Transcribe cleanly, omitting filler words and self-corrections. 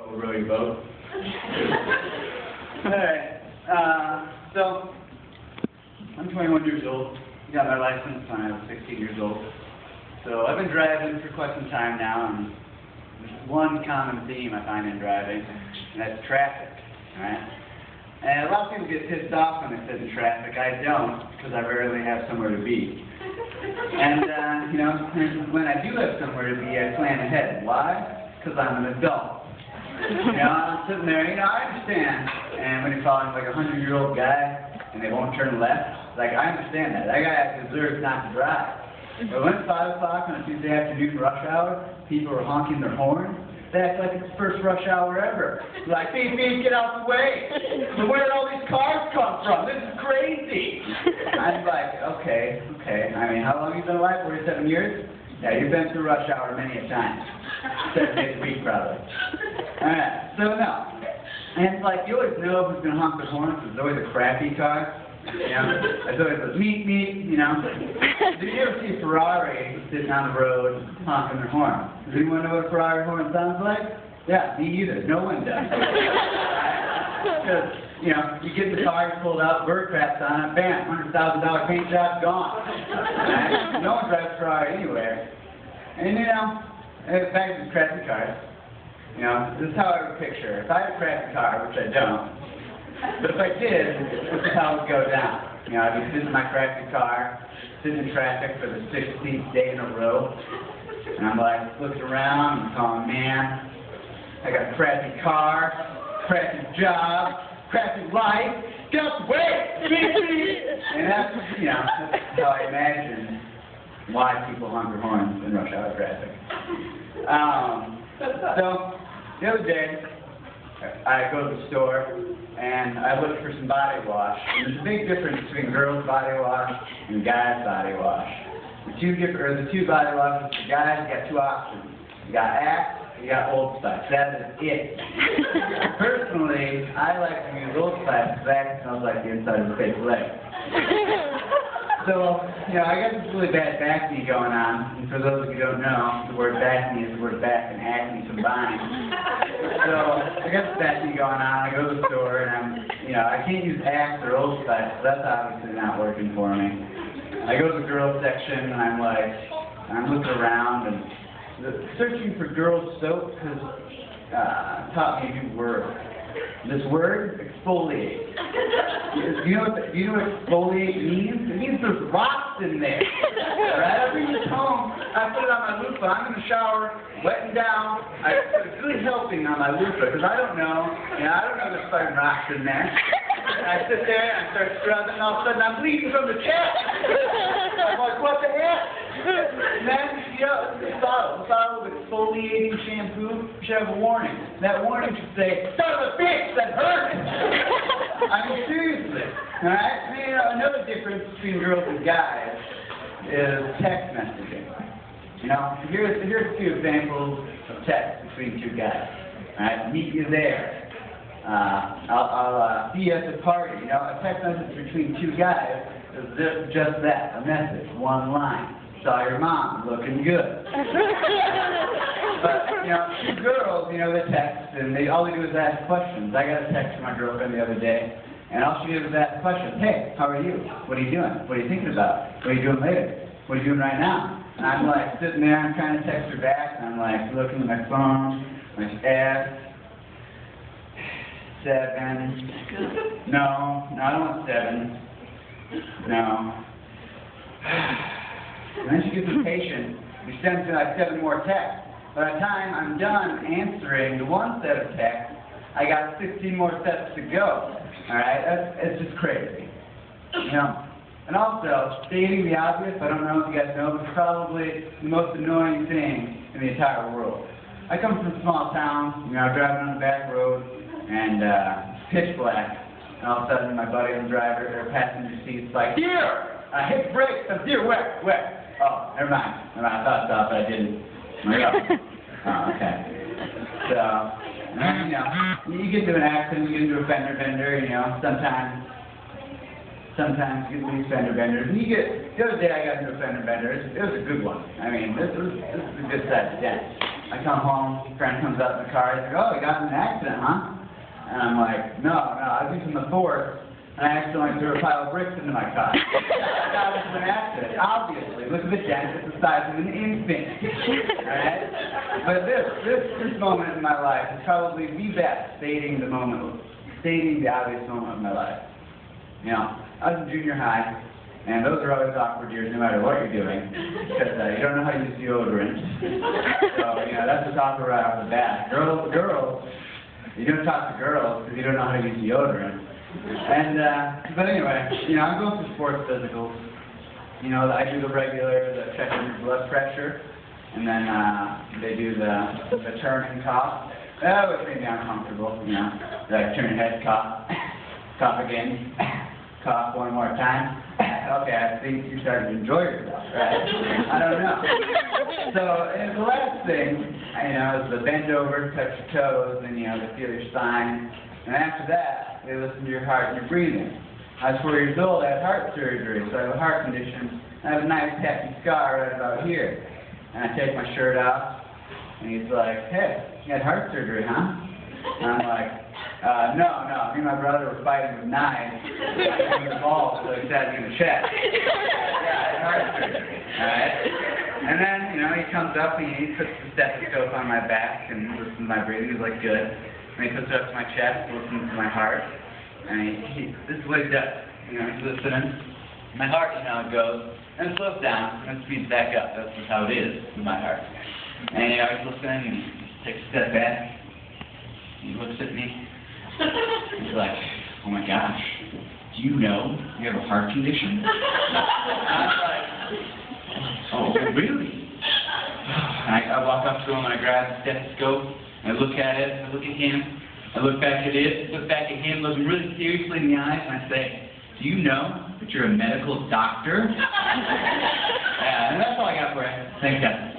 We'll row your boat. Alright, so, I'm 21 years old. Got my license when I was 16 years old. So I've been driving for quite some time now, and there's one common theme I find in driving, and that's traffic, alright? And a lot of people get pissed off when they sit in traffic. I don't, because I rarely have somewhere to be. And, when I do have somewhere to be, I plan ahead. Why? Because I'm an adult. I'm sitting there, I understand. And when you're following like a 100-year-old guy, and they won't turn left, like, I understand that. That guy deserves not to drive. But when it's 5 o'clock on a Tuesday afternoon rush hour, people are honking their horns. They act like it's the first rush hour ever. Like, beep, beep, get out the way. But where did all these cars come from? This is crazy. I'm like, okay. I mean, how long have you been alive? 47 years? Yeah, you've been through rush hour many a time. 7 days a week, probably. Alright, so no. And it's like, you always know who's going to honk their horns. There's always a crappy car. There's always those meet, Did you ever see a Ferrari sitting on the road honking their horn? Does anyone know what a Ferrari horn sounds like? Yeah, me either. No one does. Because, you get the car pulled out, bird craps on it, bam, $100,000 paint job gone. Right? No one drives a Ferrari anywhere. And, back to the crappy cars. This is how I would picture. If I had a crappy car, which I don't, but if I did, this is how it would go down. I'd be sitting in my crappy car, sitting in traffic for the 16th day in a row, and I'm like looking around and going, man, I got a crappy car, crappy job, crappy life, get out the way! And that's how I imagine why people honk their horns in rush hour traffic. So, the other day, I go to the store, and I look for some body wash. And there's a big difference between girls' body wash and guys' body wash. The two body washes, the guys got 2 options. You got Axe, you got Old Spice. That is it. Personally, I like to use Old Spice because Axe smells like the inside of a fake leg. So, I got this really bad back knee going on, and for those of you who don't know, the word back knee is the word back and acne combined. So, I got this back knee going on, I go to the store, and I can't use Axe or Old Spice, so that's obviously not working for me. I go to the girls section, and I'm looking around, and searching for girls soap has taught me a new word. This word, exfoliate. Do you know what exfoliate means? It means there's rocks in there. Right? I bring this home, I put it on my loofah, I'm in the shower, wetting down, it's really helping on my loofah, because I don't know there's fucking rocks in there. And I sit there, and I start scrubbing, and all of a sudden I'm bleeding from the chest. I'm like, what the heck? And then, this bottle of exfoliating shampoo should have a warning. That warning should say, son of a bitch, that hurts! I mean, seriously. Alright? Another difference between girls and guys is text messaging. Here's a few examples of text between 2 guys. Alright? Meet you there. I'll see you at the party. A text message between 2 guys is just that, a message, 1 line. Saw your mom, looking good. But, 2 girls, they text, and all they do is ask questions. I got a text from my girlfriend the other day, and all she did was ask questions. Hey, how are you? What are you doing? What are you thinking about? What are you doing later? What are you doing right now? And I'm like sitting there, I'm trying to text her back, and I'm like looking at my phone, like S, 7. No, I don't want 7. No. And then she gets impatient. She sends me like 7 more texts. By the time I'm done answering the 1 set of texts, I got 16 more steps to go. Alright? It's just crazy. And also, stating the obvious, I don't know if you guys know, but it's probably the most annoying thing in the entire world. I come from a small town, driving on the back road, and pitch black. And all of a sudden, my buddy on the passenger seat's like, deer! I hit the brakes, the deer wet. Oh, never mind. I thought so, but I didn't. Oh, okay. So, you get into an accident, you get into a fender bender, sometimes you get these fender benders. And the other day I got into a fender bender. It was a good one. I mean, this was a good size dent. I come home, friend comes up in the car, he's like, oh, you got in an accident, huh? And I'm like, no, I was using the force, and I accidentally threw a pile of bricks into my car. That was an accident, obviously. Look at the dent, it's the size of an infant. Alright? But this moment in my life is probably the best stating the obvious moment of my life. You know, I was in junior high, and those are always awkward years no matter what you're doing, because you don't know how to use deodorant. So, you know, that's just awkward right off the bat. Girls, you don't talk to girls because you don't know how to use deodorant. And, but anyway, you know, I'm going through sports physicals. You know, I do the regular, the checking your blood pressure, and then they do the turn and cough. That would make me uncomfortable, you know. Like turn your head, cough, cough again, cough one more time. Okay, I think you're starting to enjoy yourself, right? I don't know. So, and the last thing, you know, is the bend over, touch your toes, and, you know, they feel your spine. And after that, they listen to your heart and your breathing. I was 4 years old, I had heart surgery, so I have a heart condition. I have a nice happy scar right about here. And I take my shirt off, and he's like, hey, you had heart surgery, huh? And I'm like, no, me and my brother were fighting with knives in the balls, so he stabbed me in the chest. Yeah, I had heart surgery, alright? And then, you know, he comes up and he puts the stethoscope on my back and listens to my breathing. He's like, good. And he puts it up to my chest, listens to my heart, and this is what he does. You know, he's listening. My heart, you know, it goes, and it slows down, and it speeds back up. That's just how it is with my heart. And, you know, he's listening, and he takes a step back. He looks at me. He's like, oh my gosh, do you know you have a heart condition? And I was like, oh, really? And I walk up to him and I grab the stethoscope and I look at it, I look at him, I look back at it, look back at him, look him really seriously in the eyes, and I say, do you know that you're a medical doctor? Yeah, and that's all I got for you. Thanks, guys.